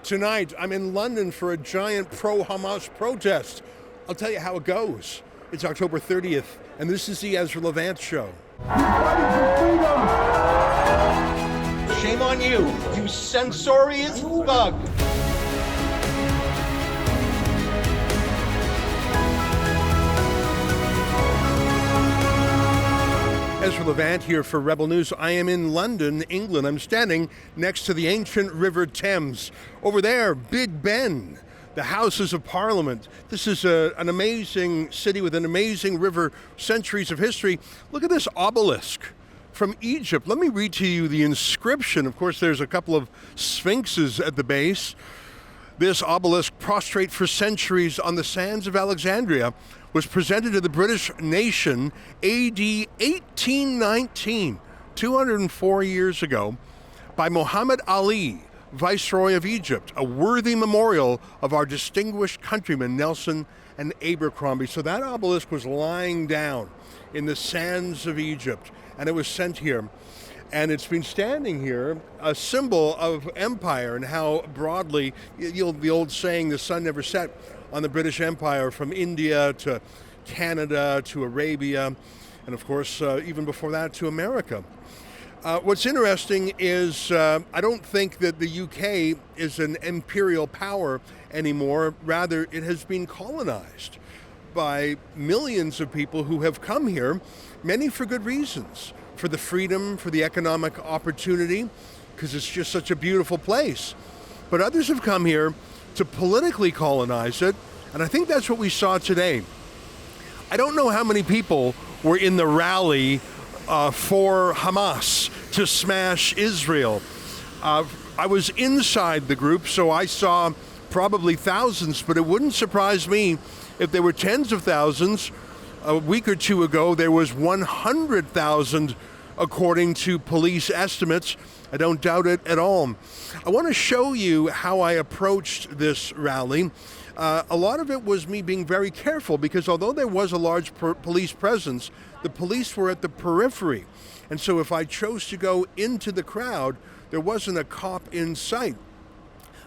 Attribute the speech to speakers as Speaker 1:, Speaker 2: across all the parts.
Speaker 1: Tonight, I'm in London for a giant pro-Hamas protest. I'll tell you how it goes. It's October 30th, and this is the Ezra Levant Show. Shame on you, you censorious thug. Ezra Levant here for Rebel News. I am in London, England. I'm standing next to the ancient River Thames. Over there, Big Ben, the Houses of Parliament. This is an amazing city with an amazing river, centuries of history. Look at this obelisk from Egypt. Let me read to you the inscription. Of course, there's a couple of sphinxes at the base. This obelisk, prostrate for centuries on the sands of Alexandria, was presented to the British nation AD 1819, 204 years ago, by Muhammad Ali, Viceroy of Egypt, a worthy memorial of our distinguished countrymen Nelson and Abercrombie. So that obelisk was lying down in the sands of Egypt, and it was sent here. And it's been standing here, a symbol of empire and how broadly, the old saying, the sun never set on the British Empire, from India to Canada to Arabia, and of course, even before that, to America. What's interesting is I don't think that the UK is an imperial power anymore. Rather, it has been colonized by millions of people who have come here, many for good reasons, for the freedom, for the economic opportunity, because it's just such a beautiful place. But others have come here to politically colonize it, and I think that's what we saw today. I don't know how many people were in the rally for Hamas to smash Israel. I was inside the group, so I saw probably thousands, but it wouldn't surprise me if there were tens of thousands. A week or two ago, there was 100,000 according to police estimates. I don't doubt it at all. I want to show you how I approached this rally. A lot of it was me being very careful, because although there was a large police presence, the police were at the periphery. And so if I chose to go into the crowd, there wasn't a cop in sight.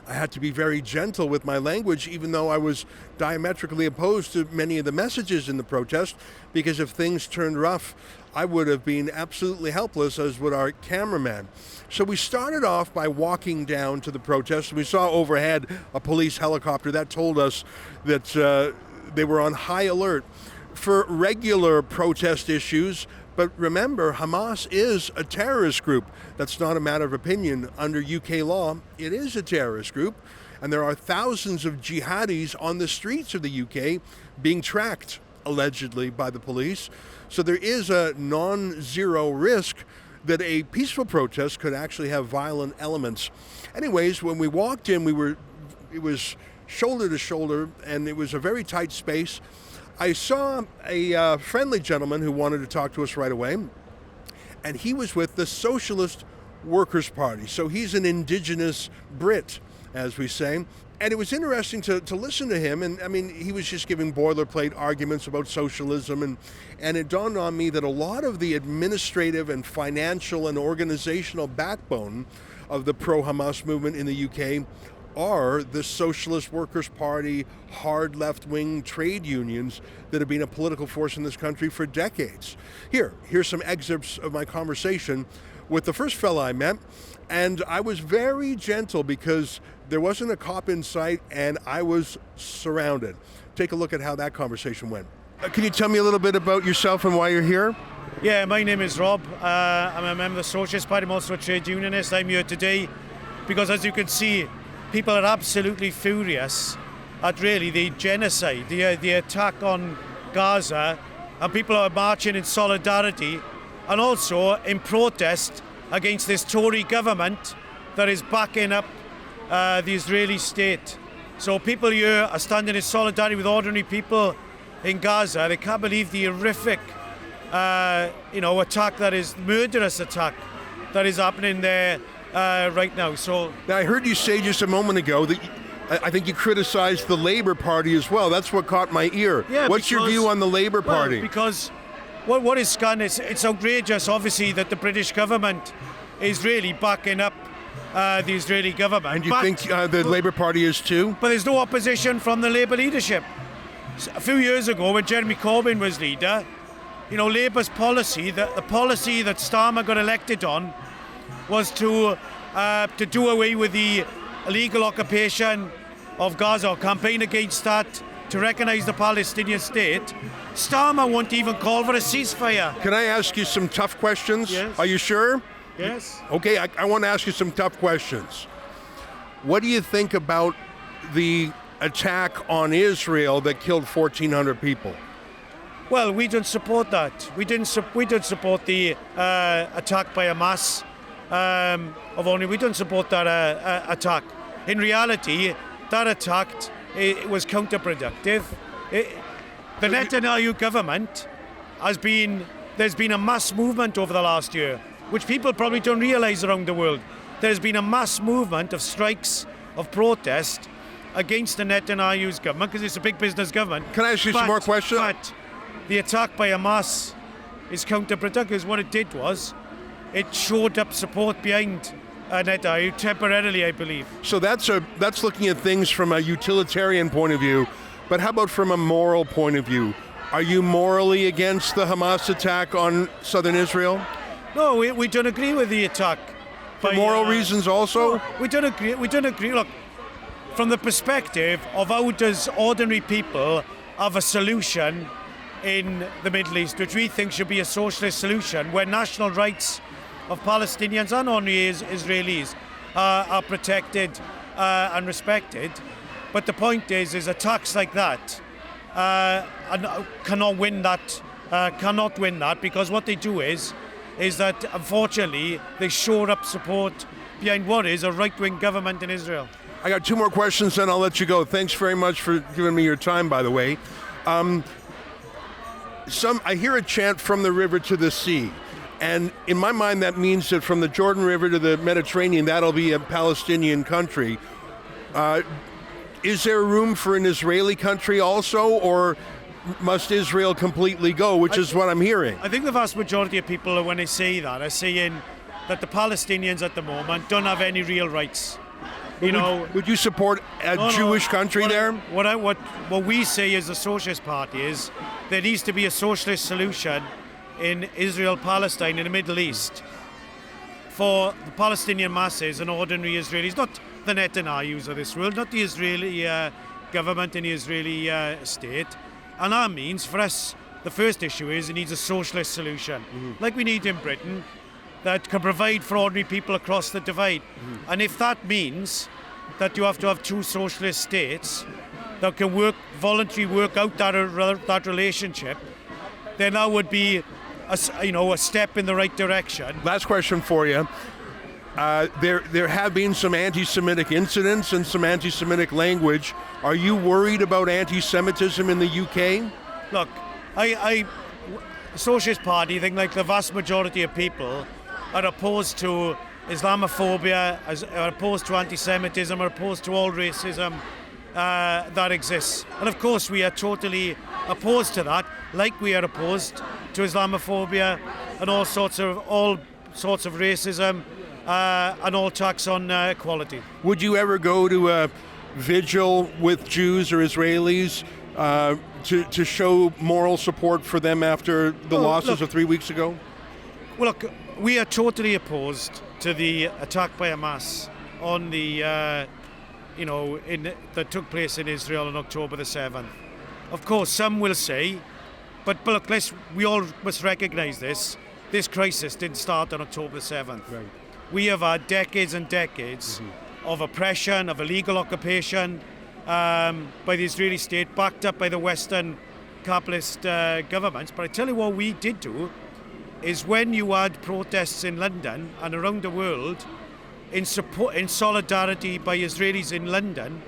Speaker 1: I had to be very gentle with my language, even though I was diametrically opposed to many of the messages in the protest, because if things turned rough, I would have been absolutely helpless, as would our cameraman. So we started off by walking down to the protest. We saw overhead a police helicopter. That told us that they were on high alert for regular protest issues. But remember, Hamas is a terrorist group. That's not a matter of opinion. Under UK law, it is a terrorist group. And there are thousands of jihadis on the streets of the UK being tracked, allegedly, by the police. So there is a non-zero risk that a peaceful protest could actually have violent elements. Anyways, when we walked in, it was shoulder to shoulder, and it was a very tight space. I saw a friendly gentleman who wanted to talk to us right away, and he was with the Socialist Workers' Party. So he's an indigenous Brit, as we say. And it was interesting to listen to him. And I mean, he was just giving boilerplate arguments about socialism. And it dawned on me that a lot of the administrative and financial and organizational backbone of the pro-Hamas movement in the UK are the Socialist Workers' Party, hard left-wing trade unions that have been a political force in this country for decades. Here's some excerpts of my conversation with the first fella I met, and I was very gentle because there wasn't a cop in sight and I was surrounded. Take a look at how that conversation went. Can you tell me a little bit about yourself and why you're here?
Speaker 2: Yeah, my name is Rob. I'm a member of the Socialist Party. I'm also a trade unionist. I'm here today because, as you can see, people are absolutely furious at really the genocide, the attack on Gaza, and people are marching in solidarity and also in protest against this Tory government that is backing up the Israeli state. So people here are standing in solidarity with ordinary people in Gaza. They can't believe the horrific attack, that is murderous attack, that is happening there right now. So
Speaker 1: now, I heard you say just a moment ago that I think you criticized the Labour Party as well. That's what caught my ear.
Speaker 2: Yeah,
Speaker 1: What's your view on the Labour Party?
Speaker 2: Well, because what is scandalous, it's outrageous, obviously, that the British government is really backing up the Israeli government.
Speaker 1: And you think the Labour Party is too?
Speaker 2: But there's no opposition from the Labour leadership. A few years ago, when Jeremy Corbyn was leader, Labour's policy, the policy that Starmer got elected on, was to do away with the illegal occupation of Gaza, or campaign against that, to recognise the Palestinian state. Starmer won't even call for a ceasefire.
Speaker 1: Can I ask you some tough questions?
Speaker 2: Yes.
Speaker 1: Are you sure?
Speaker 2: Yes.
Speaker 1: Okay, I want to ask you some tough questions. What do you think about the attack on Israel that killed 1,400 people?
Speaker 2: Well, we don't support that. We don't support the attack by Hamas. We don't support that attack. In reality, that attack it was counterproductive. The Netanyahu government there's been a mass movement over the last year, which people probably don't realise around the world. There's been a mass movement of strikes, of protest against the Netanyahu's government, because it's a big business government.
Speaker 1: Can I ask you some more questions?
Speaker 2: But the attack by Hamas is counterproductive, because what it did was it showed up support behind Netanyahu temporarily, I believe.
Speaker 1: So that's looking at things from a utilitarian point of view, but how about from a moral point of view? Are you morally against the Hamas attack on southern Israel?
Speaker 2: No, we don't agree with the attack.
Speaker 1: For moral reasons also?
Speaker 2: No, we don't agree. Look, from the perspective of how does ordinary people have a solution in the Middle East, which we think should be a socialist solution, where national rights of Palestinians and ordinary Israelis are protected and respected. But the point is attacks like that cannot win that, because what they do is that, unfortunately, they shore up support behind what is a right-wing government in Israel.
Speaker 1: I got two more questions, then I'll let you go. Thanks very much for giving me your time, by the way. I hear a chant from the river to the sea. And in my mind, that means that from the Jordan River to the Mediterranean, that'll be a Palestinian country. Is there room for an Israeli country also, or must Israel completely go, which is what I'm hearing?
Speaker 2: I think the vast majority of people, when they say that, are saying that the Palestinians at the moment don't have any real rights.
Speaker 1: Would you support a Jewish country there?
Speaker 2: What we say as the Socialist Party is there needs to be a socialist solution in Israel-Palestine in the Middle East for the Palestinian masses and ordinary Israelis, not the Netanyahus of this world, not the Israeli government and the Israeli state. And that means, for us, the first issue is it needs a socialist solution, like we need in Britain, that can provide for ordinary people across the divide. And if that means that you have to have two socialist states that can voluntarily work out that relationship, then that would be a step in the right direction.
Speaker 1: Last question for you. There have been some anti-Semitic incidents and some anti-Semitic language. Are you worried about anti-Semitism in the UK?
Speaker 2: Look, the Socialist Party, I think, like the vast majority of people, are opposed to Islamophobia, are opposed to anti-Semitism, are opposed to all racism that exists. And of course we are totally opposed to that, like we are opposed to Islamophobia and all sorts of racism and all attacks on equality.
Speaker 1: Would you ever go to a vigil with Jews or Israelis to show moral support for them after the losses of 3 weeks ago?
Speaker 2: Well, look, we are totally opposed to the attack by Hamas on the, that took place in Israel on October the 7th. Of course, some will say, but look, we all must recognise this. This crisis didn't start on October the 7th.
Speaker 1: Right.
Speaker 2: We have had decades and decades of oppression, of illegal occupation by the Israeli state, backed up by the Western capitalist governments. But I tell you what we did do is when you had protests in London and around the world in solidarity by Israelis in London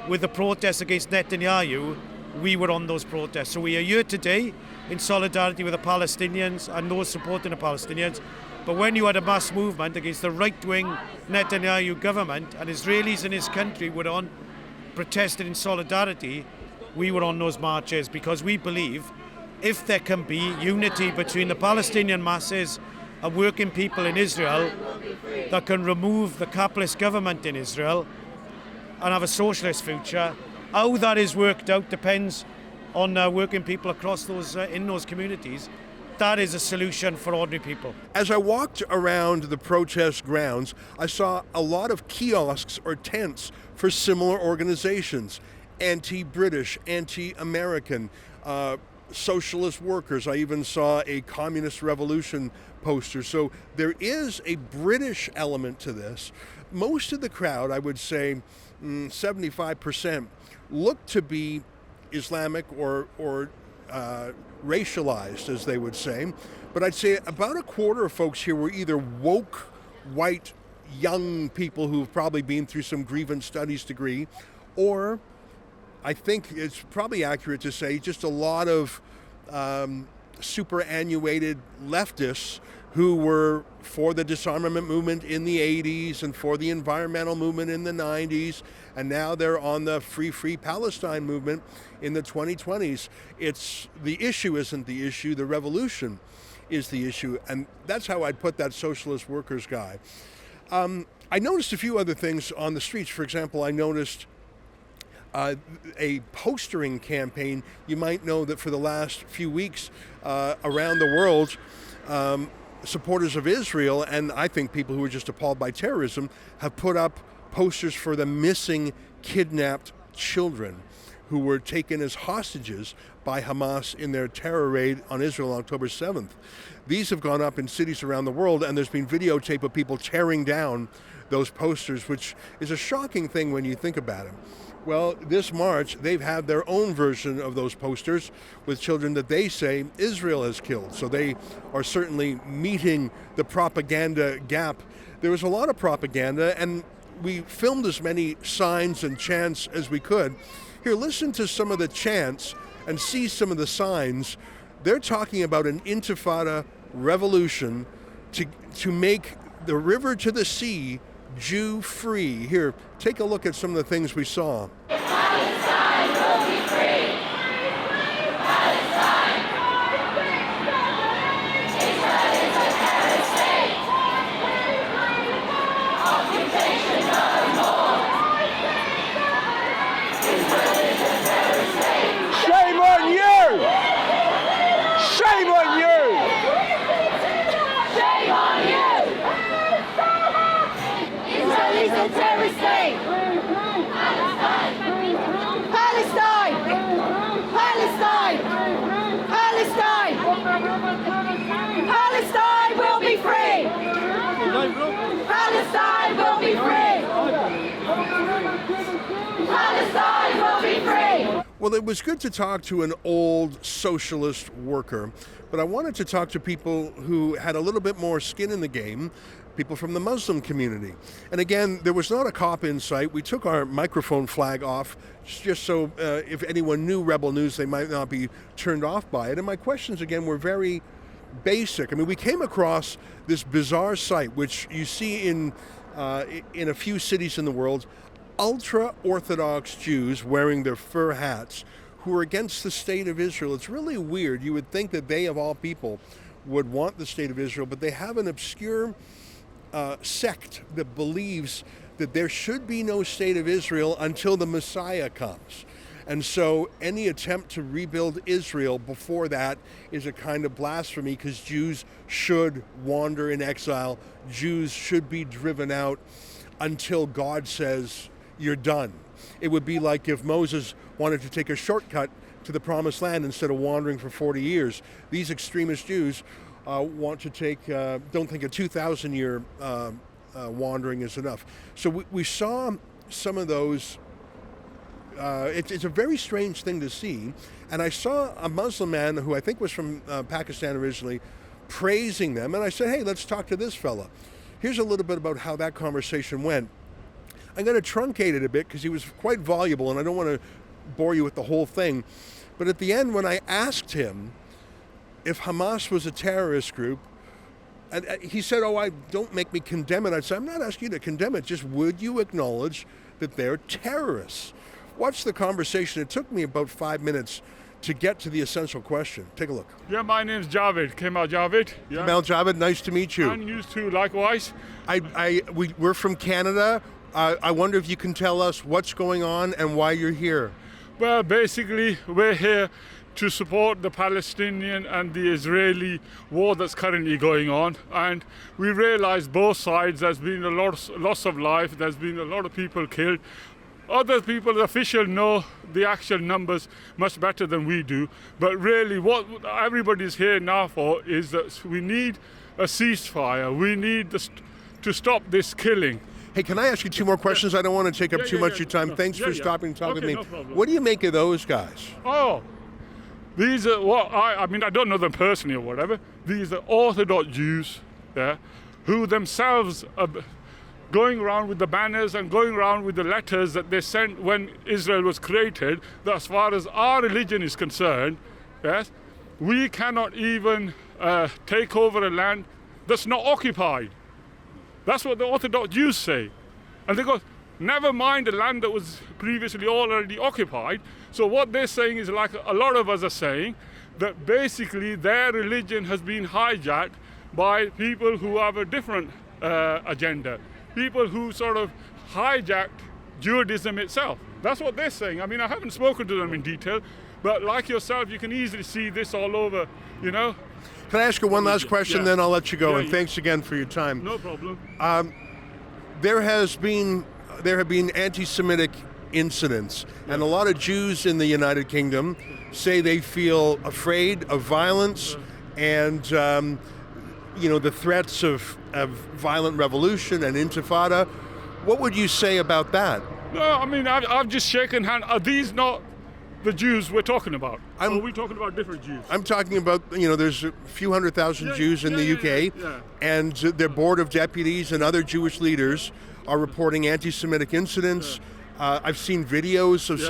Speaker 2: with the protests against Netanyahu, we were on those protests. So we are here today in solidarity with the Palestinians and those supporting the Palestinians. But when you had a mass movement against the right-wing Netanyahu government and Israelis in his country were on protesting in solidarity, we were on those marches because we believe if there can be unity between the Palestinian masses of working people in Israel that can remove the capitalist government in Israel and have a socialist future. How that is worked out depends on working people across those in those communities. That is a solution for ordinary people.
Speaker 1: As I walked around the protest grounds, I saw a lot of kiosks or tents for similar organizations, anti-British, anti-American, socialist workers. I even saw a communist revolution poster. So there is a British element to this. Most of the crowd, I would say 75%, look to be Islamic or racialized, as they would say. But I'd say about a quarter of folks here were either woke, white, young people who've probably been through some grievance studies degree, or I think it's probably accurate to say just a lot of superannuated leftists who were for the disarmament movement in the 80s and for the environmental movement in the 90s, and now they're on the Free Palestine movement in the 2020s. The issue isn't the issue, the revolution is the issue, and that's how I'd put that socialist workers guy. I noticed a few other things on the streets. For example, I noticed a postering campaign. You might know that for the last few weeks around the world, supporters of Israel, and I think people who are just appalled by terrorism, have put up posters for the missing, kidnapped children who were taken as hostages by Hamas in their terror raid on Israel on October 7th. These have gone up in cities around the world, and there's been videotape of people tearing down those posters, which is a shocking thing when you think about it. Well, this March, they've had their own version of those posters with children that they say Israel has killed. So they are certainly meeting the propaganda gap. There was a lot of propaganda, and we filmed as many signs and chants as we could. Here, listen to some of the chants and see some of the signs. They're talking about an intifada revolution to make the river to the sea Jew-free. Here, take a look at some of the things we saw.
Speaker 3: Palestine will be free. Palestine. Israel is a terrorist state. Occupation no more. Israel is a terrorist state.
Speaker 4: Shame on you! Shame on you!
Speaker 3: Shame on you! Israel is a terrorist state. Palestine! Palestine! Palestine! Palestine will be free! Palestine will be free! Palestine will be free!
Speaker 1: Well, it was good to talk to an old socialist worker, but I wanted to talk to people who had a little bit more skin in the game, people from the Muslim community. And again, there was not a cop in sight. We took our microphone flag off just so if anyone knew Rebel News, they might not be turned off by it. And my questions, again, were very basic. I mean, we came across this bizarre site, which you see in a few cities in the world, ultra-Orthodox Jews wearing their fur hats who are against the state of Israel. It's really weird. You would think that they, of all people, would want the state of Israel, but they have an obscure sect that believes that there should be no state of Israel until the Messiah comes. And so any attempt to rebuild Israel before that is a kind of blasphemy, because Jews should wander in exile. Jews should be driven out until God says, you're done. It would be like if Moses wanted to take a shortcut to the promised land instead of wandering for 40 years. These extremist Jews want to take, don't think a 2,000-year wandering is enough. So we saw some of those. It's a very strange thing to see. And I saw a Muslim man who I think was from Pakistan originally praising them. And I said, hey, let's talk to this fella. Here's a little bit about how that conversation went. I'm going to truncate it a bit because he was quite voluble and I don't want to bore you with the whole thing. But at the end, when I asked him if Hamas was a terrorist group, and he said, don't make me condemn it. I said, I'm not asking you to condemn it. Just would you acknowledge that they're terrorists? Watch the conversation. It took me about 5 minutes to get to the essential question. Take a look.
Speaker 5: Yeah, my name's Javed, Kemal Javed. Yeah.
Speaker 1: Mel Javed, nice to meet you.
Speaker 5: And you too, likewise.
Speaker 1: We're from Canada. I wonder if you can tell us what's going on and why you're here.
Speaker 5: Well, basically, we're here to support the Palestinian and the Israeli war that's currently going on. And we realize both sides, there's been a loss of life, there's been a lot of people killed. Other people, the officials, know the actual numbers much better than we do. But really, what everybody's here now for is that we need a ceasefire. We need to stop this killing.
Speaker 1: Hey, can I ask you two more questions? I don't want to take up too much of your time. Thanks for stopping and talking with me.
Speaker 5: No problem.
Speaker 1: What do you make of those guys?
Speaker 5: Oh, these are what I mean, I don't know them personally or whatever. These are Orthodox Jews, yeah, who themselves are going around with the banners and going around with the letters that they sent when Israel was created, that as far as our religion is concerned, yes, we cannot even take over a land that's not occupied. That's what the Orthodox Jews say. And they go, never mind the land that was previously already occupied. So what they're saying is, like a lot of us are saying, that basically their religion has been hijacked by people who have a different agenda. People who sort of hijacked Judaism itself. That's what they're saying. I mean, I haven't spoken to them in detail, but like yourself, you can easily see this all over, you know.
Speaker 1: Can I ask you one last question, then I'll let you go, and
Speaker 5: Yeah.
Speaker 1: thanks again for your time.
Speaker 5: No problem.
Speaker 1: There have been anti-Semitic incidents, and a lot of Jews in the United Kingdom say they feel afraid of violence and the threats of violent revolution and intifada. What would you say about that?
Speaker 5: No, I mean, I've just shaken hands. Are these not the Jews we're talking about? Or are we talking about different Jews?
Speaker 1: I'm talking about, there's a few 100,000 Jews in the UK, and their board of deputies and other Jewish leaders are reporting anti-Semitic incidents. I've seen videos of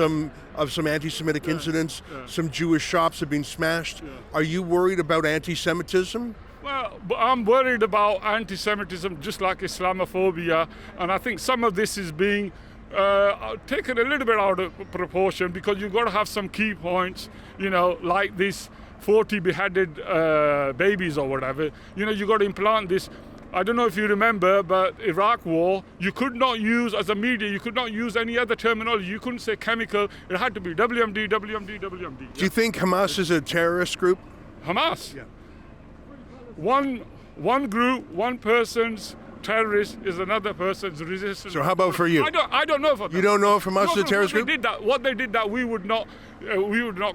Speaker 1: some anti-Semitic incidents. Some Jewish shops have been smashed. Are you worried about anti-Semitism?
Speaker 5: Well, I'm worried about anti-Semitism, just like Islamophobia, and I think some of this is being taken a little bit out of proportion, because you've got to have some key points, like these 40 beheaded babies or whatever. You've got to implant this. I don't know if you remember, but Iraq war, you could not use, as a media, you could not use any other terminology. You couldn't say chemical. It had to be WMD, WMD, WMD.
Speaker 1: Do you think Hamas is a terrorist group?
Speaker 5: Hamas?
Speaker 1: Yeah.
Speaker 5: One group, one person's terrorist is another person's resistance.
Speaker 1: So how about for you?
Speaker 5: I don't know for them.
Speaker 1: You don't know if Hamas is a terrorist group?
Speaker 5: What they did that we would not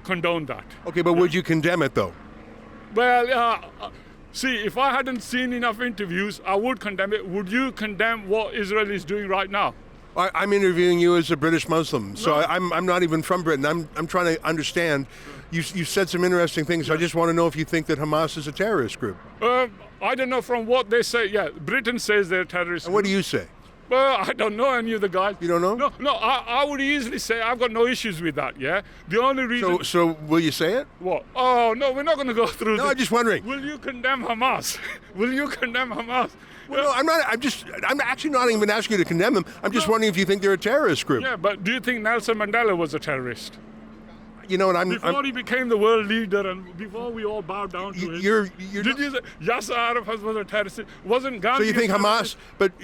Speaker 5: condone that.
Speaker 1: Okay, but would you condemn it though?
Speaker 5: Well, see, if I hadn't seen enough interviews, I would condemn it. Would you condemn what Israel is doing right now?
Speaker 1: I'm interviewing you as a British Muslim, so I'm not even from Britain. I'm trying to understand. You said some interesting things. I just want to know if you think that Hamas is a terrorist group.
Speaker 5: I don't know from what they say. Yeah, Britain says they're terrorists.
Speaker 1: And what do you say?
Speaker 5: Well, I don't know any of the guys.
Speaker 1: You don't know?
Speaker 5: No, I would easily say I've got no issues with that, yeah? The only reason...
Speaker 1: So will you say it?
Speaker 5: What? Oh, no, we're not going to go through
Speaker 1: No,
Speaker 5: this.
Speaker 1: I'm just wondering.
Speaker 5: Will you condemn Hamas? Will you condemn Hamas?
Speaker 1: Well, no, I'm not. I'm actually not even asking you to condemn them. I'm just wondering if you think they're a terrorist group.
Speaker 5: Yeah, but do you think Nelson Mandela was a terrorist?
Speaker 1: You know, and
Speaker 5: Before he became the world leader and before we all bowed down to him. Did you say Yasser Arafat was a terrorist? Wasn't Gandhi?
Speaker 1: So you think Hamas?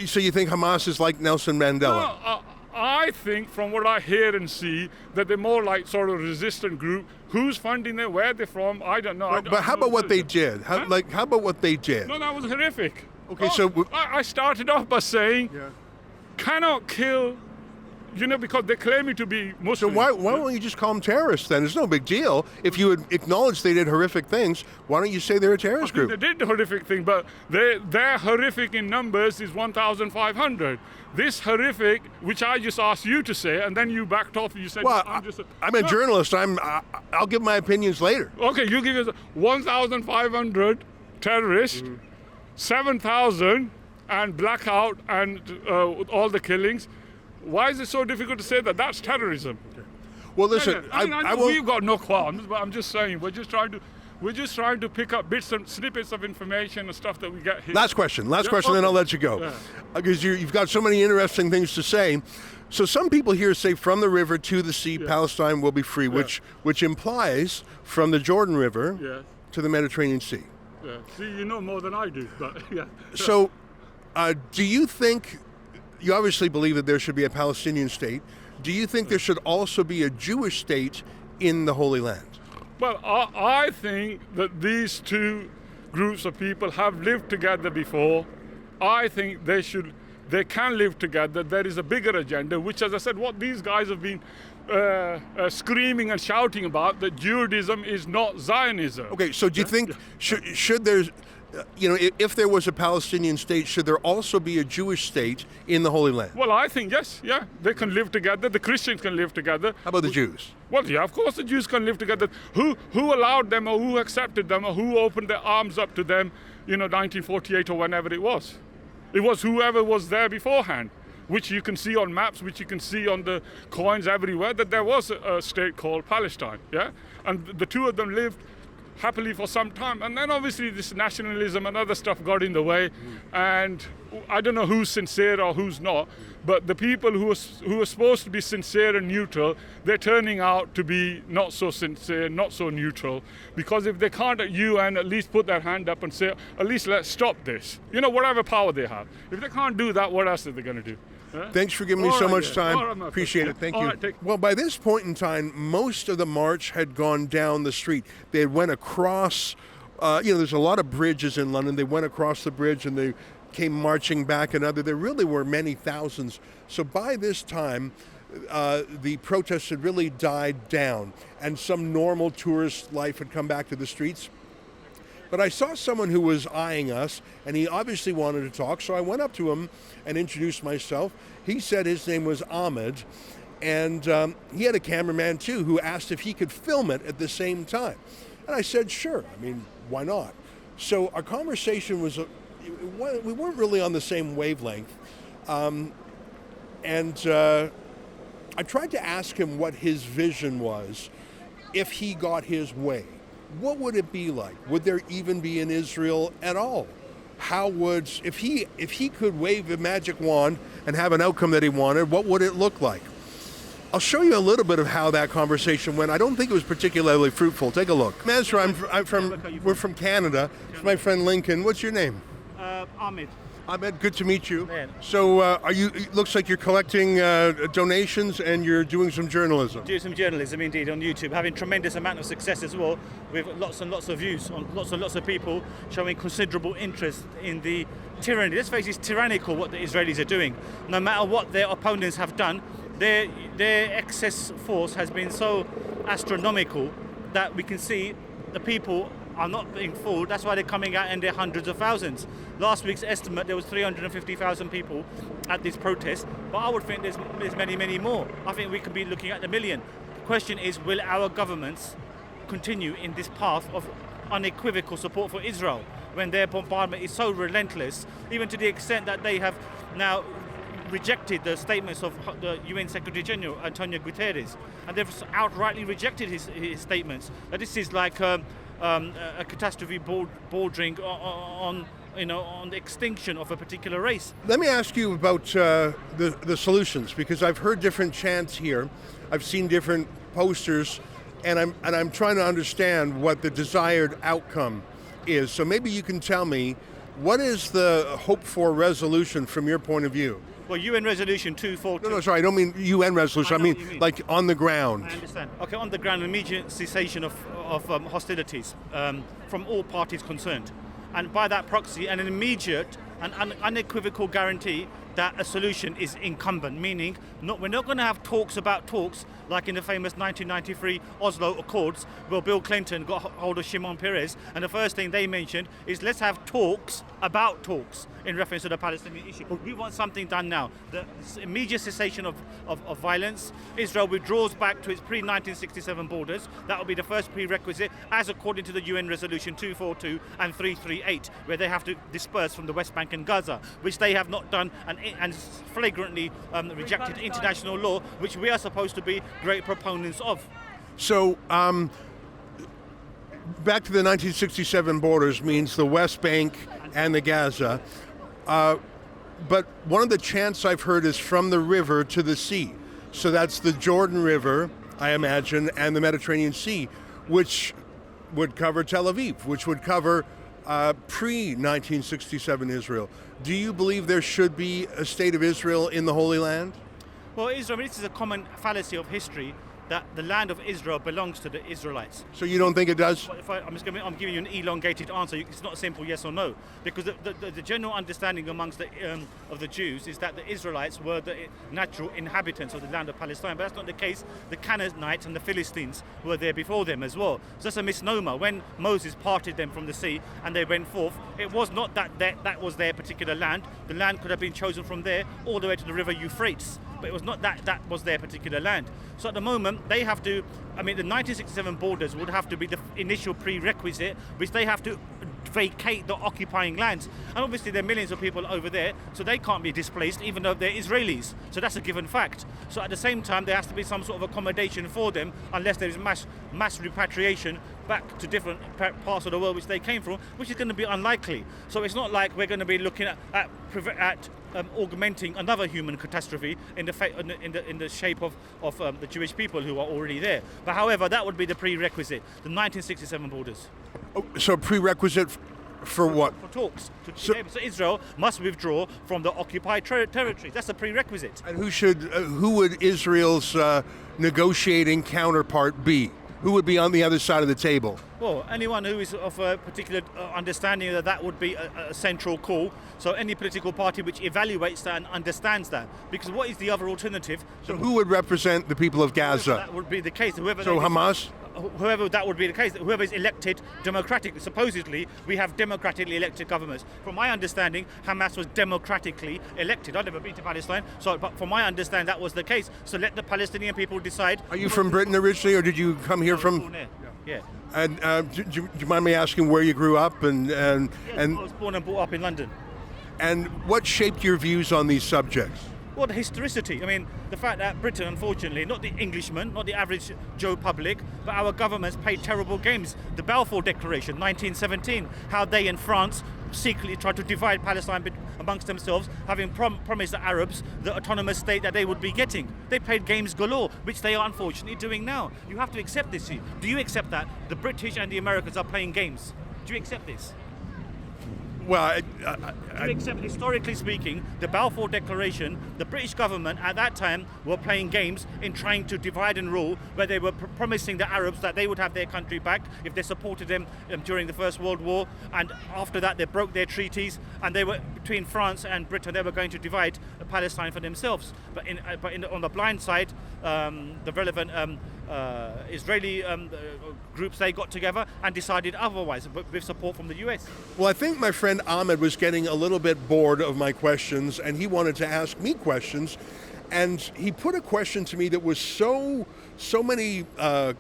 Speaker 1: So you think Hamas is like Nelson Mandela?
Speaker 5: No, I think, from what I hear and see, that they're more like sort of resistant group. Who's funding them? Where they're from? I don't know.
Speaker 1: But how about what they did? How about what they did?
Speaker 5: No, that was horrific.
Speaker 1: Okay, so
Speaker 5: I started off by saying, cannot kill. Because they claim me to be Muslim.
Speaker 1: So why don't you just call them terrorists then? It's no big deal. If you would acknowledge they did horrific things, why don't you say they're a terrorist group?
Speaker 5: They did the horrific thing, but their horrific in numbers is 1,500. This horrific, which I just asked you to say, and then you backed off. You said,
Speaker 1: "Well, I'm a journalist. I'll give my opinions later."
Speaker 5: Okay, you give us 1,500 terrorists, 7,000 and blackout and all the killings. Why is it so difficult to say that that's terrorism?
Speaker 1: Well, listen,
Speaker 5: I know we've got no qualms, but I'm just saying we're just trying to pick up bits and snippets of information and stuff that we get here.
Speaker 1: Last question, then I'll let you go. because you've got so many interesting things to say. So some people here say from the river to the sea, Palestine will be free, which implies from the Jordan River to the Mediterranean Sea.
Speaker 5: Yeah. See, you know more than I do, but yeah.
Speaker 1: So do you think, you obviously believe that there should be a Palestinian state, do you think there should also be a Jewish state in the Holy Land?
Speaker 5: Well, I think that these two groups of people have lived together before. I think they can live together. There is a bigger agenda, which, as I said, what these guys have been screaming and shouting about, that Judaism is not Zionism.
Speaker 1: Okay, so do you think, should there, if there was a Palestinian state, should there also be a Jewish state in the Holy Land?
Speaker 5: Well, I think, yes, they can live together. The Christians can live together.
Speaker 1: How about the Jews?
Speaker 5: Well, yeah, of course the Jews can live together. Who allowed them, or who accepted them, or who opened their arms up to them, 1948 or whenever it was? It was whoever was there beforehand, which you can see on maps, which you can see on the coins everywhere, that there was a state called Palestine, And the two of them lived happily for some time. And then obviously this nationalism and other stuff got in the way. And I don't know who's sincere or who's not, but the people who are supposed to be sincere and neutral, they're turning out to be not so sincere, not so neutral. Because if they can't at UN at least put their hand up and say, at least let's stop this, whatever power they have. If they can't do that, what else are they going to do?
Speaker 1: Thanks for giving me so much time.
Speaker 5: Right,
Speaker 1: Appreciate it. Thank you.
Speaker 5: Right,
Speaker 1: well, by this point in time, most of the march had gone down the street. They went across, there's a lot of bridges in London. They went across the bridge and they came marching back another. There really were many thousands. So by this time, the protests had really died down and some normal tourist life had come back to the streets. But I saw someone who was eyeing us, and he obviously wanted to talk, so I went up to him and introduced myself. He said his name was Ahmed, and he had a cameraman too who asked if he could film it at the same time. And I said, sure, why not? So our conversation was, we weren't really on the same wavelength, and I tried to ask him what his vision was if he got his way. What would it be like? Would there even be an Israel at all? How would, if he could wave a magic wand and have an outcome that he wanted, what would it look like? I'll show you a little bit of how that conversation went. I don't think it was particularly fruitful. Take a look. Mazra, we're from Canada. It's my friend Lincoln. What's your name?
Speaker 6: Ahmed.
Speaker 1: Ahmed, good to meet you.
Speaker 6: Man.
Speaker 1: So it looks like you're collecting donations and you're doing some journalism.
Speaker 6: Do some journalism indeed on YouTube, having tremendous amount of success as well, with lots and lots of views on lots and lots of people showing considerable interest in the tyranny. Let's face it, it's tyrannical what the Israelis are doing. No matter what their opponents have done, their excess force has been so astronomical that we can see the people are not being fooled. That's why they're coming out in their hundreds of thousands. Last week's estimate, there was 350,000 people at this protest, but I would think there's many, many more. I think we could be looking at 1 million. The question is, will our governments continue in this path of unequivocal support for Israel when their bombardment is so relentless, even to the extent that they have now rejected the statements of the UN Secretary General Antonio Guterres, and they've outrightly rejected his statements that this is like a catastrophe bordering on the extinction of a particular race.
Speaker 1: Let me ask you about the solutions, because I've heard different chants here. I've seen different posters, and I'm trying to understand what the desired outcome is. So maybe you can tell me, what is the hoped for resolution from your point of view?
Speaker 6: Well, UN Resolution 242.
Speaker 1: No, sorry, I don't mean UN resolution. I mean like on the ground.
Speaker 6: I understand. Okay, on the ground, immediate cessation of hostilities from all parties concerned. And by that proxy, an immediate and unequivocal guarantee that a solution is incumbent, meaning we're not going to have talks about talks like in the famous 1993 Oslo Accords, where Bill Clinton got hold of Shimon Peres, and the first thing they mentioned is let's have talks about talks in reference to the Palestinian issue. We want something done now. The immediate cessation of violence. Israel withdraws back to its pre-1967 borders. That will be the first prerequisite, as according to the UN Resolution 242 and 338, where they have to disperse from the West Bank and Gaza, which they have not done and flagrantly rejected international law, which we are supposed to be great proponents of.
Speaker 1: So, back to the 1967 borders means the West Bank and the Gaza. but one of the chants I've heard is from the river to the sea. So that's the Jordan River, I imagine, and the Mediterranean Sea, which would cover Tel Aviv, which would cover pre-1967 Israel. Do you believe there should be a state of Israel in the Holy Land?
Speaker 6: Well, Israel, this is a common fallacy of history, that the land of Israel belongs to the Israelites.
Speaker 1: So you don't think it does?
Speaker 6: If I'm giving you an elongated answer. It's not a simple yes or no, because the general understanding amongst of the Jews is that the Israelites were the natural inhabitants of the land of Palestine, but that's not the case. The Canaanites and the Philistines were there before them as well. So that's a misnomer. When Moses parted them from the sea and they went forth, it was not that was their particular land. The land could have been chosen from there all the way to the river Euphrates, but it was not that was their particular land. So at the moment, they have to, the 1967 borders would have to be the initial prerequisite, which they have to vacate the occupying lands. And obviously there are millions of people over there, so they can't be displaced even though they're Israelis. So that's a given fact. So at the same time, there has to be some sort of accommodation for them, unless there is mass repatriation back to different parts of the world which they came from, which is going to be unlikely. So it's not like we're going to be looking at augmenting another human catastrophe in the shape of the Jewish people who are already there. But however, that would be the prerequisite, the 1967 borders.
Speaker 1: Oh, so prerequisite for what?
Speaker 6: For talks. So Israel must withdraw from the occupied territories. That's a prerequisite.
Speaker 1: And who would Israel's negotiating counterpart be? Who would be on the other side of the table?
Speaker 6: Well, anyone who is of a particular understanding that would be a central call. So any political party which evaluates that and understands that. Because what is the other alternative?
Speaker 1: So who would represent the people of Gaza?
Speaker 6: That would be the case.
Speaker 1: So Hamas?
Speaker 6: Whoever that would be the case, whoever is elected democratically. Supposedly, we have democratically elected governments. From my understanding, Hamas was democratically elected. I've never been to Palestine, but from my understanding, that was the case. So let the Palestinian people decide.
Speaker 1: Are you from Britain originally, or did you come here from?
Speaker 6: Yeah.
Speaker 1: And do you mind me asking where you grew up and
Speaker 6: I was born and brought up in London.
Speaker 1: And what shaped your views on these subjects?
Speaker 6: Well, the historicity. The fact that Britain, unfortunately, not the Englishman, not the average Joe public, but our governments played terrible games. The Balfour Declaration, 1917, how they in France secretly tried to divide Palestine amongst themselves, having promised the Arabs the autonomous state that they would be getting. They played games galore, which they are unfortunately doing now. You have to accept this. Do you accept that the British and the Americans are playing games? Do you accept this?
Speaker 1: Well,
Speaker 6: Except historically speaking, the Balfour Declaration, the British government at that time were playing games in trying to divide and rule, where they were promising the Arabs that they would have their country back if they supported them during the First World War, and after that they broke their treaties, and they were between France and Britain. They were going to divide Palestine for themselves. But on the blind side, the relevant Israeli groups, they got together and decided otherwise, but with support from the US.
Speaker 1: Well, I think my friend Ahmed was getting a little bit bored of my questions, and he wanted to ask me questions. And he put a question to me that was so many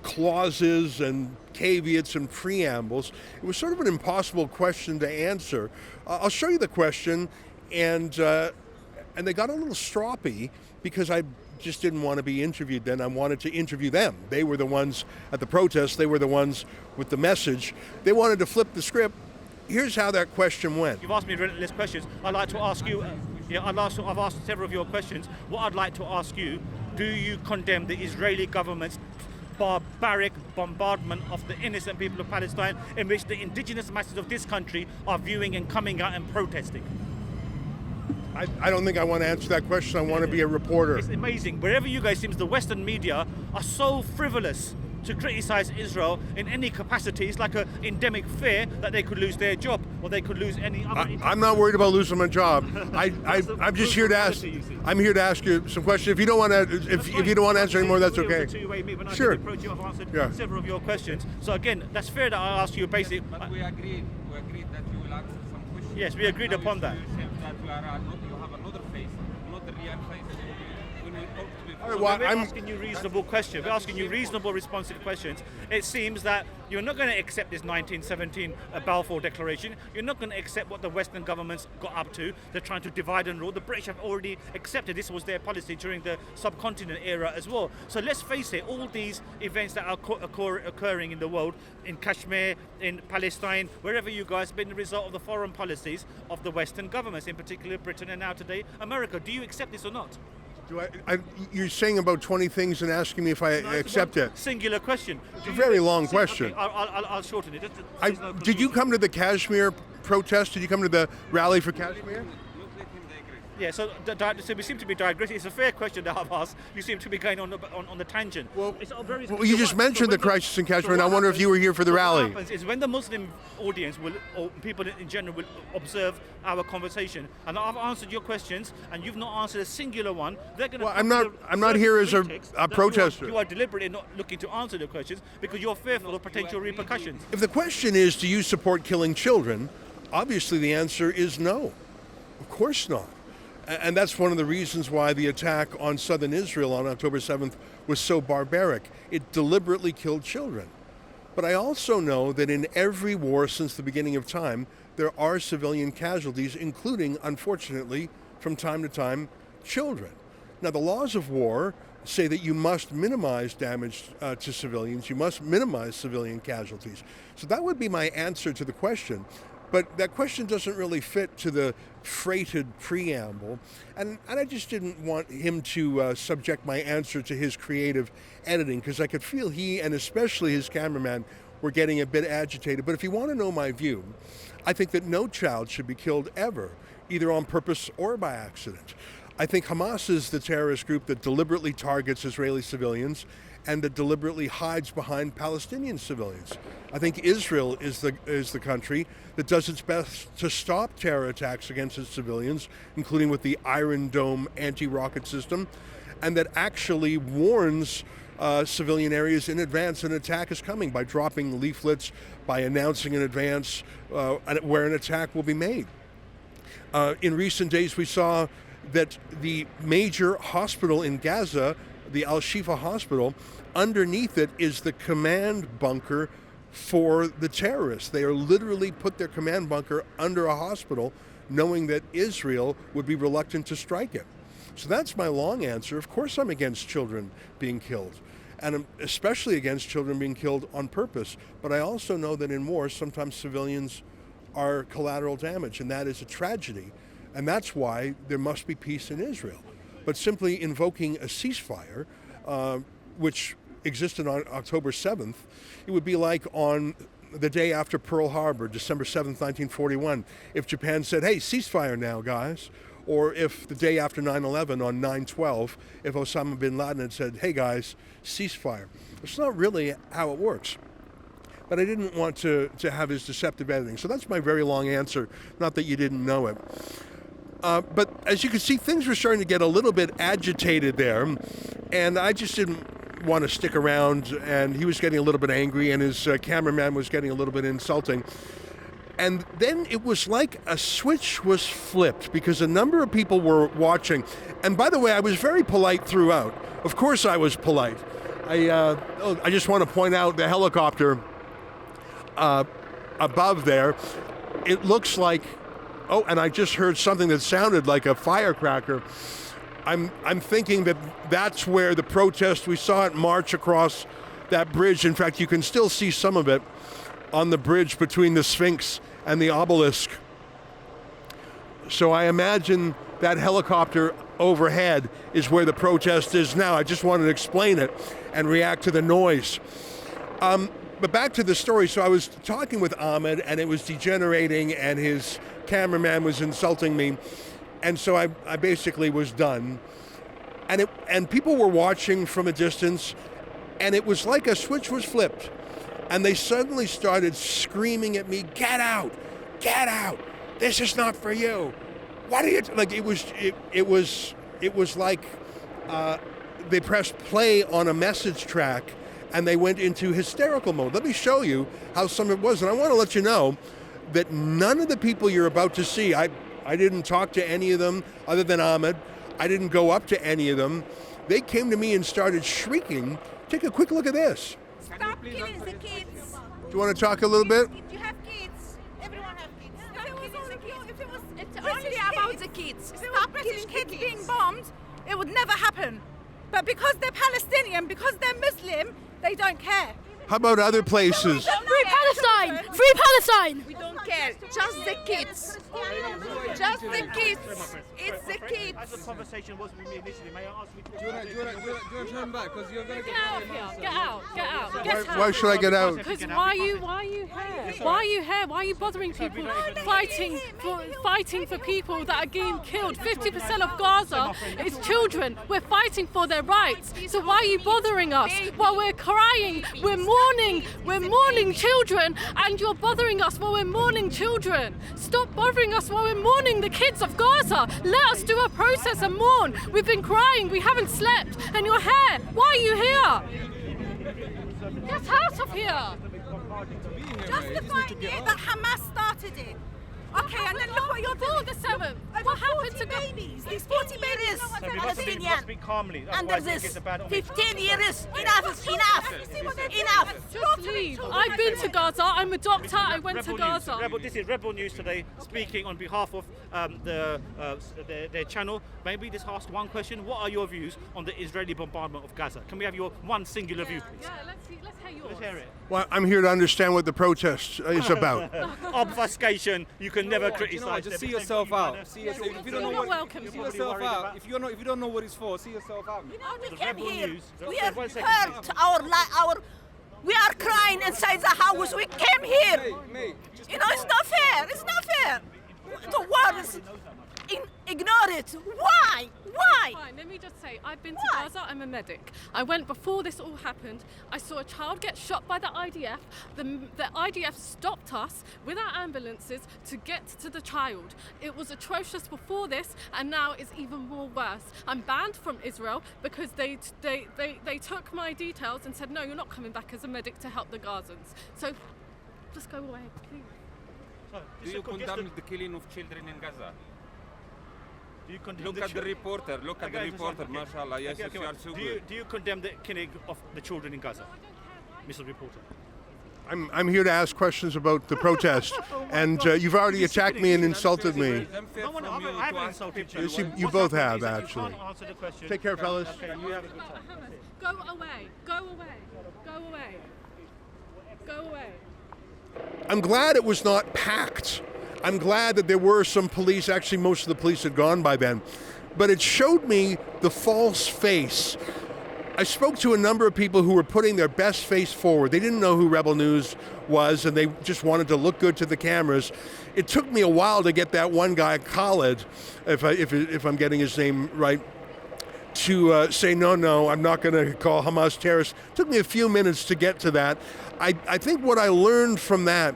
Speaker 1: clauses and caveats and preambles. It was sort of an impossible question to answer. I'll show you the question, and they got a little stroppy because I just didn't want to be interviewed then. I wanted to interview them. They were the ones at the protest. They were the ones with the message. They wanted to flip the script. Here's how that question went.
Speaker 6: You've asked me relentless questions. I'd like to ask you, I've asked several of your questions. What I'd like to ask you, do you condemn the Israeli government's barbaric bombardment of the innocent people of Palestine, in which the indigenous masses of this country are viewing and coming out and protesting?
Speaker 1: I don't think I want to answer that question. I want to be a reporter.
Speaker 6: It's amazing. Wherever you guys seem, the Western media are so frivolous to criticize Israel in any capacity. It's like an endemic fear that they could lose their job, or they could lose any other.
Speaker 1: I'm not worried about losing my job. I'm just here to ask. I'm here to ask you some questions. If you don't want to, if you don't want to answer anymore, that's okay. Sure.
Speaker 6: I've answered several of your questions. So again, that's fair that I asked you basic.
Speaker 7: But we agreed that you will answer some questions.
Speaker 6: Yes, we agreed upon that.
Speaker 7: You have another face, not the real face. when you talk to me.
Speaker 1: All right, well,
Speaker 6: We're
Speaker 1: I'm-
Speaker 6: asking you reasonable questions. We're asking you reasonable, responsive questions. It seems that you're not going to accept this 1917 Balfour Declaration. You're not going to accept what the Western governments got up to. They're trying to divide and rule. The British have already accepted this was their policy during the subcontinent era as well. So let's face it, all these events that are occurring in the world, in Kashmir, in Palestine, wherever you guys, have been the result of the foreign policies of the Western governments, in particular Britain and now today America. Do you accept this or not?
Speaker 1: You're saying about 20 things and asking me if I
Speaker 6: No, it's
Speaker 1: accept
Speaker 6: one
Speaker 1: it.
Speaker 6: Singular question.
Speaker 1: It's a very long question.
Speaker 6: Okay, I'll shorten it. There's no
Speaker 1: Did you come to the Kashmir protest? Did you come to the rally for Kashmir?
Speaker 7: Look, let him digress.
Speaker 6: Yeah, so we seem to be digressing. It's a fair question that I've asked. You seem to be going on the tangent.
Speaker 1: Well,
Speaker 6: It's a very,
Speaker 1: you just mentioned the crisis in Kashmir, and I
Speaker 6: what
Speaker 1: wonder if you were here for the
Speaker 6: What
Speaker 1: rally.
Speaker 6: happens is when the Muslim audience will, or people in general, will observe our conversation, and I've answered your questions, and you've not answered a singular one. They're going to.
Speaker 1: Well, I'm not here as a protester.
Speaker 6: You are deliberately not looking to answer the questions because you're fearful of potential repercussions.
Speaker 1: If the question is, do you support killing children? Obviously, the answer is no. Of course not. And that's one of the reasons why the attack on southern Israel on October 7th was so barbaric. It deliberately killed children. But I also know that in every war since the beginning of time, there are civilian casualties, including, unfortunately, from time to time, children. Now, the laws of war say that you must minimize damage to civilians, you must minimize civilian casualties. So that would be my answer to the question. But that question doesn't really fit to the freighted preamble. And I just didn't want him to subject my answer to his creative editing, because I could feel he, and especially his cameraman, were getting a bit agitated. But if you want to know my view, I think that no child should be killed ever, either on purpose or by accident. I think Hamas is the terrorist group that deliberately targets Israeli civilians and that deliberately hides behind Palestinian civilians. I think Israel is the country that does its best to stop terror attacks against its civilians, including with the Iron Dome anti-rocket system, and that actually warns civilian areas in advance an attack is coming by dropping leaflets, by announcing in advance where an attack will be made. In recent days, we saw that the major hospital in Gaza, the Al-Shifa hospital, underneath it is the command bunker for the terrorists. They are literally put their command bunker under a hospital, knowing that Israel would be reluctant to strike it. So that's my long answer. Of course I'm against children being killed, and I'm especially against children being killed on purpose. But I also know that in war, sometimes civilians are collateral damage, and that is a tragedy. And that's why there must be peace in Israel. But simply invoking a ceasefire, which existed on October 7th, it would be like on the day after Pearl Harbor, December 7th, 1941, if Japan said, hey, ceasefire now, guys. Or if the day after 9/11 on 9/12, if Osama bin Laden had said, hey guys, ceasefire. It's not really how it works. But I didn't want to have his deceptive editing. So that's my very long answer, not that you didn't know it. But as you can see, things were starting to get a little bit agitated there, and I just didn't want to stick around, and he was getting a little bit angry, and his cameraman was getting a little bit insulting. And then it was like a switch was flipped, because a number of people were watching. And by the way, I was very polite throughout. Of course I was polite. I just want to point out the helicopter above there. It looks like, oh, and I just heard something that sounded like a firecracker. I'm thinking that that's where the protest, we saw it march across that bridge. In fact, you can still see some of it on the bridge between the Sphinx and the obelisk. So I imagine that helicopter overhead is where the protest is now. I just wanted to explain it and react to the noise. But back to the story. So I was talking with Ahmed, and it was degenerating, and his cameraman was insulting me. And so I basically was done. And people were watching from a distance, and it was like a switch was flipped. And they suddenly started screaming at me, get out, this is not for you. What are you, like it was like they pressed play on a message track and they went into hysterical mode. Let me show you how some of it was. And I want to let you know that none of the people you're about to see, I didn't talk to any of them other than Ahmed. I didn't go up to any of them. They came to me and started shrieking. Take a quick look at this.
Speaker 8: Stop killing the kids.
Speaker 1: Do you want to talk a little bit?
Speaker 8: You have kids. Everyone has kids. Stop killing the kids. If it was
Speaker 9: It's
Speaker 8: British
Speaker 9: only
Speaker 8: kids,
Speaker 9: about the kids.
Speaker 8: if it was
Speaker 9: Stop
Speaker 8: British
Speaker 9: killing
Speaker 8: kids
Speaker 9: the
Speaker 8: being
Speaker 9: kids.
Speaker 8: bombed, it would never happen. But because they're Palestinian, because they're Muslim, they don't care.
Speaker 1: How about other places?
Speaker 9: Free Palestine! Free Palestine!
Speaker 8: We don't care. Just the kids. Just the kids. It's the
Speaker 6: As the
Speaker 8: kids.
Speaker 6: conversation was with me initially, may I ask you to
Speaker 7: Do you want to turn back? Because you're going to
Speaker 9: Get out of here! Get out! Get out! Get
Speaker 1: Why should I get out?
Speaker 9: Because why are you here? Why are you here? Why are you bothering people fighting for people that are getting killed? 50% of Gaza is children. We're fighting for their rights. So why are you bothering us? While we're crying, we're mourning children, and you're bothering us while we're mourning children. Stop bothering us while we're mourning the kids of Gaza. Let us do a process and mourn. We've been crying, we haven't slept, and you're here. Why are you here? Get out of here!
Speaker 8: Justifying it that Hamas started it. Okay, and then look what you're doing.
Speaker 9: The 7th.
Speaker 8: Over
Speaker 9: What happened
Speaker 8: 40
Speaker 9: to
Speaker 8: babies? These 40 babies.
Speaker 6: So we must speak calmly.
Speaker 8: Under
Speaker 6: Otherwise, it
Speaker 8: this
Speaker 6: gets a bad
Speaker 8: 15 years, enough is enough. Enough.
Speaker 9: Just leave. I've been to Gaza. I'm a doctor. I went to Gaza.
Speaker 6: This is Rebel News today, speaking on behalf of their channel. Maybe just ask one question. What are your views on the Israeli bombardment of Gaza? Can we have your one singular view, please?
Speaker 9: Yeah, let's hear yours.
Speaker 6: Let's hear it.
Speaker 1: Well, I'm here to understand what the protest is about.
Speaker 6: Obfuscation. You can never
Speaker 7: You know what,
Speaker 6: criticize.
Speaker 7: just see yourself out. See yourself. If you don't know
Speaker 9: You're
Speaker 7: what,
Speaker 9: welcome.
Speaker 7: see yourself out. If you don't know what it's for, see yourself out.
Speaker 8: We
Speaker 6: came
Speaker 8: came
Speaker 6: here.
Speaker 8: here.
Speaker 6: News.
Speaker 8: We have
Speaker 6: One second,
Speaker 8: hurt our. We are crying inside the house. We came here.
Speaker 7: Mate,
Speaker 8: You know, it's not fair. It's not fair. The world is ignore it. Why? Why?
Speaker 9: Fine, let me just say, I've been to
Speaker 8: Why?
Speaker 9: Gaza, I'm a medic. I went before this all happened. I saw a child get shot by the IDF. The IDF stopped us with our ambulances to get to the child. It was atrocious before this, and now it's even more worse. I'm banned from Israel because they took my details and said, no, you're not coming back as a medic to help the Gazans. So just go away, please.
Speaker 7: do you condemn the killing of children in Gaza?
Speaker 6: Do you condemn
Speaker 7: Look at the reporter. Look at the reporter. MashaAllah. Yes, yes, you are so good.
Speaker 6: Do you condemn the killing of the children in Gaza, Mr. Reporter?
Speaker 1: I'm here to ask questions about the protest, and you've already attacked me and insulted me.
Speaker 7: It's unfair from you
Speaker 6: I haven't
Speaker 7: to ask
Speaker 6: insulted
Speaker 7: people.
Speaker 6: you.
Speaker 1: Yes, you
Speaker 6: What's
Speaker 1: both
Speaker 6: happened
Speaker 1: have,
Speaker 6: is that you
Speaker 1: actually.
Speaker 6: can't answer the question.
Speaker 1: Take care, fellas.
Speaker 6: Okay, you have a good time.
Speaker 9: Go away, go away, go away, go away.
Speaker 1: I'm glad it was not packed. I'm glad that there were some police. Actually, most of the police had gone by then. But it showed me the false face. I spoke to a number of people who were putting their best face forward. They didn't know who Rebel News was, and they just wanted to look good to the cameras. It took me a while to get that one guy, Khalid, if I'm getting his name right, to say, no, I'm not going to call Hamas terrorists. It took me a few minutes to get to that. I think what I learned from that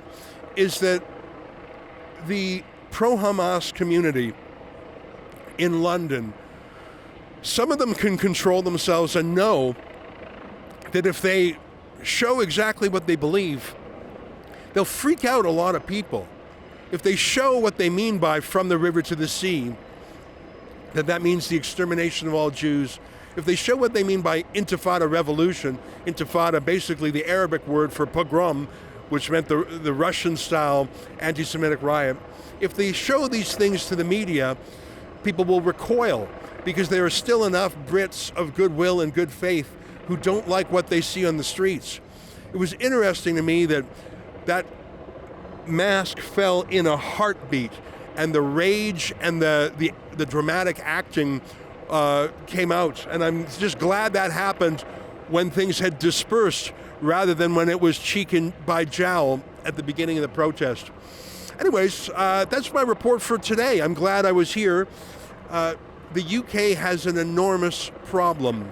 Speaker 1: is that the pro-Hamas community in London, some of them can control themselves and know that if they show exactly what they believe, they'll freak out a lot of people. If they show what they mean by from the river to the sea, that means the extermination of all Jews. If they show what they mean by intifada revolution, intifada basically the Arabic word for pogrom, which meant the Russian-style anti-Semitic riot, if they show these things to the media, people will recoil because there are still enough Brits of goodwill and good faith who don't like what they see on the streets. It was interesting to me that mask fell in a heartbeat, and the rage and the dramatic acting came out. And I'm just glad that happened when things had dispersed rather than when it was cheek by jowl at the beginning of the protest. Anyways, that's my report for today. I'm glad I was here. The UK has an enormous problem.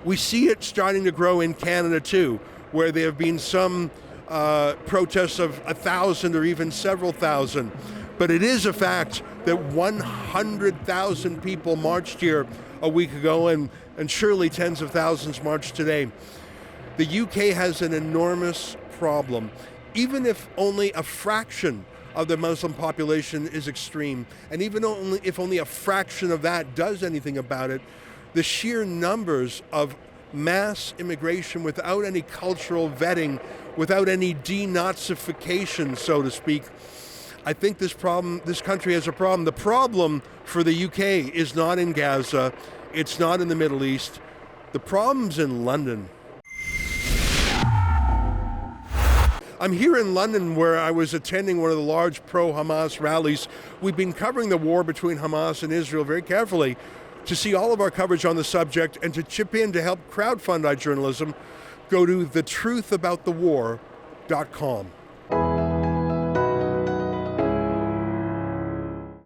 Speaker 1: We see it starting to grow in Canada too, where there have been some protests of 1,000 or even several thousand. But it is a fact that 100,000 people marched here a week ago, and surely tens of thousands marched today. The UK has an enormous problem. Even if only a fraction of the Muslim population is extreme, and even if only a fraction of that does anything about it, the sheer numbers of mass immigration without any cultural vetting, without any denazification, so to speak. I think this country has a problem. The problem for the UK is not in Gaza, it's not in the Middle East. The problem's in London. I'm here in London where I was attending one of the large pro-Hamas rallies. We've been covering the war between Hamas and Israel very carefully. To see all of our coverage on the subject and to chip in to help crowdfund our journalism, go to thetruthaboutthewar.com.